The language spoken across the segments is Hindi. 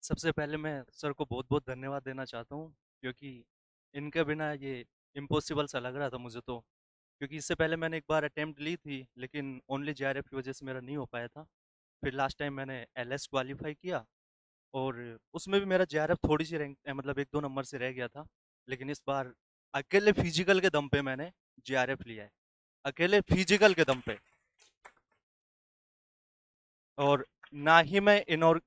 सबसे पहले मैं सर को बहुत-बहुत धन्यवाद देना चाहता हूँ, क्योंकि इनके बिना ये इम्पॉसिबल सा लग रहा था मुझे तो। क्योंकि इससे पहले मैंने एक बार अटेम्प्ट ली थी, लेकिन ओनली जेआरएफ की वजह से मेरा नहीं हो पाया था। फिर लास्ट टाइम मैंने एलएस क्वालीफाई किया और उसमें भी मेरा जेआरएफ थोड़ी-सी रैंक मतलब 1-2 नंबर से रह गया था। लेकिन इस बार अकेले फिजिकल के दम पे मैंने जेआरएफ लिया है। अकेले फिजिकल के दम पे। और ना ही मैं इनऑर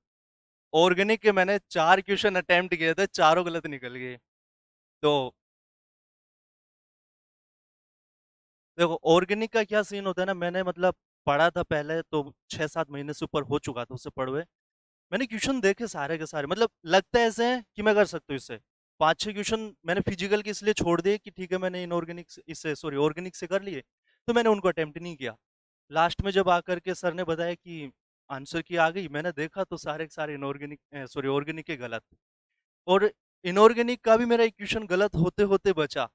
ऑर्गेनिक के मैंने 4 क्वेश्चन अटेम्प्ट किए थे, चारों गलत निकल गए। तो देखो ऑर्गेनिक का क्या सीन होता है ना, मैंने मतलब पढ़ा था पहले तो 6-7 महीने से ऊपर हो चुका था उससे पढ़े हुए। मैंने क्वेश्चन देखे सारे के सारे, मतलब लगता है ऐसे हैं कि मैं कर सकता हूँ इससे। 5-6 क्वेश्चन मैंने फिजिकल के इसलिए छोड़ दिए कि ठीक है मैंने इनऑर्गेनिक इससे सॉरी ऑर्गेनिक से कर लिए, तो मैंने उनको अटेम्प्ट नहीं किया। लास्ट में जब आकर के सर ने बताया कि आंसर की आ गई, मैंने देखा तो सारे के सारे इनऑर्गेनिक सॉरी ऑर्गेनिक के गलत। और इनऑर्गेनिक का भी मेरा एक क्वेश्चन गलत होते होते बचा,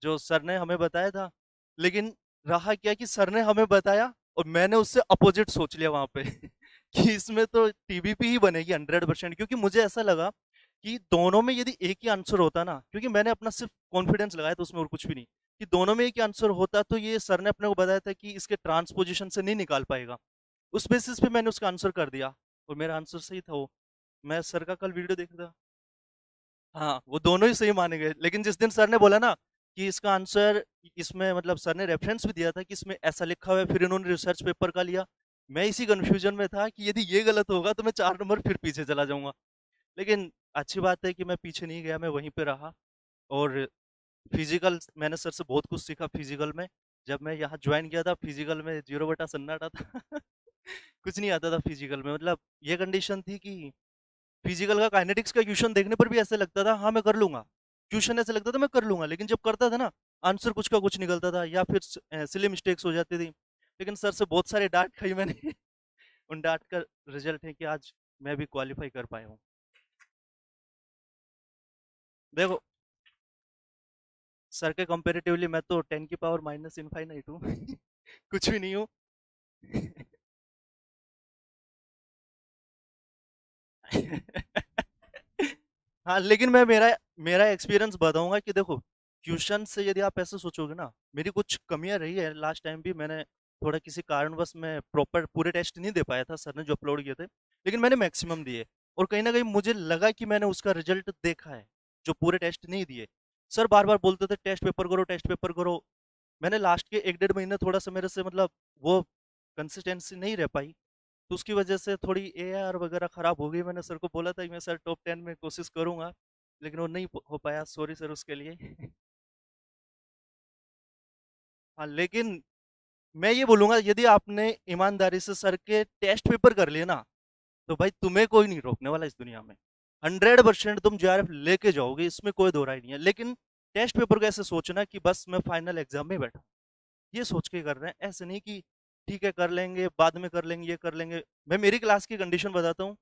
जो सर ने हमें बताया था। लेकिन रहा क्या कि सर ने हमें बताया और मैंने उससे अपोजिट सोच लिया वहां पे कि इसमें तो टीबीपी ही बनेगी 100%। क्योंकि मुझे ऐसा लगा कि दोनों में यदि एक ही आंसर होता ना, क्योंकि मैंने अपना सिर्फ कॉन्फिडेंस लगाया था उसमें और कुछ भी नहीं, कि दोनों में एक ही आंसर होता तो ये सर ने अपने को बताया था कि इसके ट्रांसपोजिशन से नहीं निकाल पाएगा। उस बेसिस पे मैंने उसका आंसर कर दिया और मेरा आंसर सही था वो। मैं सर का कल वीडियो देख रहा था। हाँ, वो दोनों ही सही माने गए। लेकिन जिस दिन सर ने बोला ना कि इसका आंसर इसमें, मतलब सर ने रेफरेंस भी दिया था कि इसमें ऐसा लिखा हुआ है, फिर इन्होंने रिसर्च पेपर का लिया। मैं इसी कंफ्यूजन में था कि यदि ये गलत होगा तो मैं 4 नंबर फिर पीछे चला जाऊँगा। लेकिन अच्छी बात है कि मैं पीछे नहीं गया, मैं वहीं पे रहा। और फिजिकल मैंने सर से बहुत कुछ सीखा फिजिकल में। जब मैं यहाँ ज्वाइन किया था फिजिकल में 0 बटा सन्नाटा था। कुछ नहीं आता था फिजिकल में, मतलब ये कंडीशन थी कि फिजिकल का काइनेटिक्स का क्वेश्चन देखने पर भी ऐसे लगता था हाँ मैं कर लूंगा। क्वेश्चन ऐसे लगता था मैं कर लूंगा, लेकिन जब करता था ना आंसर कुछ का कुछ निकलता था या फिर सिली मिस्टेक्स हो जाती थी। लेकिन सर से बहुत सारे डांट खाई मैंने। उन डांट का रिजल्ट है कि आज मैं भी क्वालिफाई कर पाया हूँ। देखो सर के कंपेरेटिवली मैं तो 10 की पावर माइनस इनफाइनाइट हूँ। कुछ भी नहीं हूँ। हाँ, लेकिन मैं मेरा मेरा एक्सपीरियंस बताऊंगा कि देखो ट्यूशन से यदि आप ऐसे सोचोगे ना, मेरी कुछ कमियां रही है लास्ट टाइम भी। मैंने थोड़ा किसी कारणवश मैं प्रॉपर पूरे टेस्ट नहीं दे पाया था, सर ने जो अपलोड किए थे, लेकिन मैंने मैक्सिमम दिए। और कहीं ना कहीं मुझे लगा कि मैंने उसका रिजल्ट देखा है, जो पूरे टेस्ट नहीं दिए। सर बार बार बोलते थे टेस्ट पेपर करो टेस्ट पेपर करो। मैंने लास्ट के 1-1.5 महीने थोड़ा सा मेरे से मतलब वो कंसिस्टेंसी नहीं रह पाई, तो उसकी वजह से थोड़ी एआर वगैरह खराब हो गई। मैंने सर को बोला था कि मैं सर टॉप 10 में कोशिश करूंगा, लेकिन वो नहीं हो पाया, सॉरी सर उसके लिए। हाँ, लेकिन मैं ये बोलूंगा यदि आपने ईमानदारी से सर के टेस्ट पेपर कर लिए ना, तो भाई तुम्हें कोई नहीं रोकने वाला इस दुनिया में। 100% तुम जेआरएफ लेके जाओगे, इसमें कोई दो राय नहीं है। लेकिन टेस्ट पेपर को ऐसे सोचना कि बस मैं फाइनल एग्जाम में बैठा, ये सोच के कर रहे हैं, ऐसे नहीं कि ठीक है कर लेंगे बाद में कर लेंगे ये कर लेंगे। मैं मेरी क्लास की कंडीशन बताता हूँ।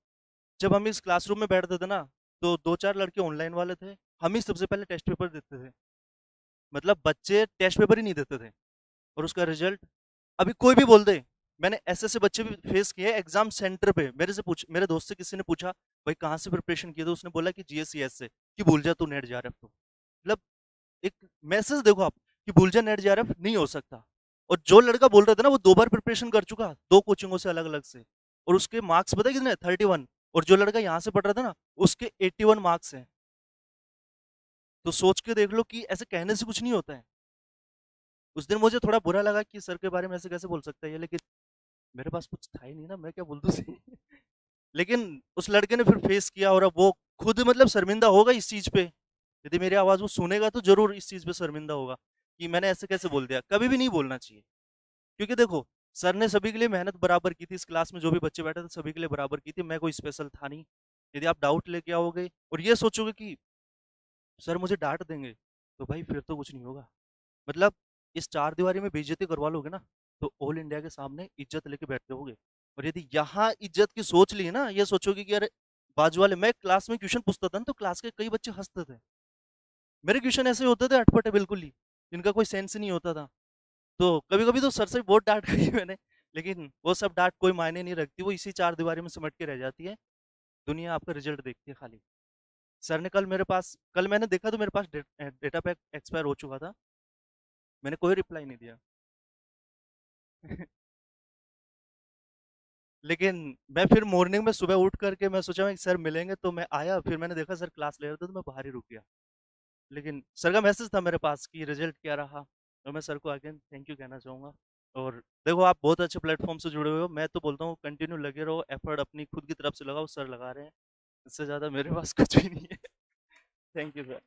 जब हम इस क्लासरूम में बैठते थे ना, तो 2-4 लड़के ऑनलाइन वाले थे। हम ही सबसे पहले टेस्ट पेपर देते थे। मतलब बच्चे टेस्ट पेपर ही नहीं देते थे, और उसका रिजल्ट अभी कोई भी बोल दे। मैंने ऐसे ऐसे बच्चे भी फेस किए एग्जाम सेंटर पे। मेरे दोस्त से किसी ने पूछा भाई कहाँ से प्रिपरेशन किया, तो उसने बोला कि जीएससीएस से, कि भूल जा तू नेट जेआरएफ तो। मतलब एक मैसेज देखो आप, कि भूल जा नेट जेआरएफ नहीं हो सकता। और जो लड़का बोल रहा था ना वो 2 बार प्रिपरेशन कर चुका, 2 कोचिंगों से अलग अलग से, और उसके मार्क्स पता है कितने, 31। और जो लड़का यहाँ से पढ़ रहा था ना, उसके 81 मार्क्स हैं। तो सोच के देख लो कि ऐसे कहने से कुछ नहीं होता है। उस दिन मुझे थोड़ा बुरा लगा कि सर के बारे में ऐसे कैसे बोल सकता है ये, लेकिन मेरे पास कुछ था ही नहीं ना, मैं क्या बोल दूं उसे। लेकिन उस लड़के ने फिर फेस किया, और अब वो खुद मतलब शर्मिंदा होगा इस चीज पे। यदि मेरी आवाज वो सुनेगा तो जरूर इस चीज पे शर्मिंदा होगा कि मैंने ऐसे कैसे बोल दिया। कभी भी नहीं बोलना चाहिए, क्योंकि देखो सर ने सभी के लिए मेहनत बराबर की थी। इस क्लास में जो भी बच्चे बैठे थे सभी के लिए बराबर की थी, मैं कोई स्पेशल था नहीं। यदि आप डाउट लेके आओगे और ये सोचोगे कि सर मुझे डांट देंगे, तो भाई फिर तो कुछ नहीं होगा। मतलब इस चार दीवारी में बेइज्जती करवा लोगे ना, तो ऑल इंडिया के सामने इज्जत लेके बैठ जाओगे। और यदि यहाँ इज्जत की सोच ली ना, ये सोचोगे कि अरे बाजू वाले, मैं क्लास में क्वेश्चन पूछता था ना तो क्लास के कई बच्चे हंसते थे। मेरे क्वेश्चन ऐसे होते थे अटपटे बिल्कुल ही, जिनका कोई सेंस नहीं होता था। तो कभी कभी तो सर से बहुत डांट खाई मैंने, लेकिन वो सब डांट कोई मायने नहीं रखती, वो इसी चार दीवारी में सिमट के रह जाती है। दुनिया आपका रिजल्ट देखती है खाली। सर ने कल मैंने देखा तो मेरे पास डेटा पैक एक्सपायर हो चुका था। मैंने कोई रिप्लाई नहीं दिया। लेकिन मैं फिर मॉर्निंग में सुबह उठ करके मैं सोचा मैं सर मिलेंगे, तो मैं आया, फिर मैंने देखा सर क्लास ले रहे थे तो मैं बाहर ही रुक गया। लेकिन सर का मैसेज था मेरे पास कि रिजल्ट क्या रहा, और मैं सर को अगेन थैंक यू कहना चाहूँगा। और देखो आप बहुत अच्छे प्लेटफॉर्म से जुड़े हुए हो, मैं तो बोलता हूँ कंटिन्यू लगे रहो, एफर्ट अपनी खुद की तरफ से लगाओ, सर लगा रहे हैं, इससे ज़्यादा मेरे पास कुछ भी नहीं है। Thank you sir.